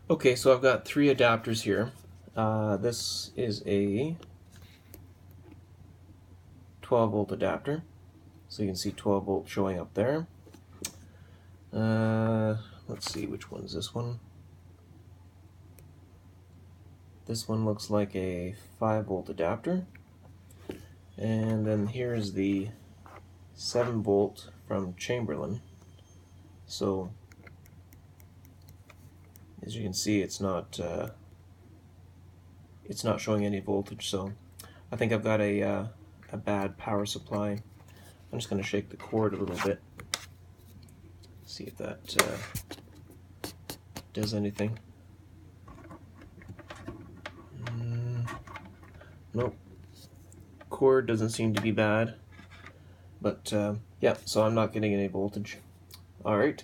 Okay, so I've got three adapters here. This is a 12 volt adapter, so you can see 12 volt showing up there. Let's see, which one's this one? This one looks like a 5 volt adapter. And then here's the 7 volt from Chamberlain. So as you can see, it's not showing any voltage. So I think I've got a bad power supply. I'm just going to shake the cord a little bit, see if that does anything. Nope. Cord doesn't seem to be bad, but yeah, so I'm not getting any voltage. Alright,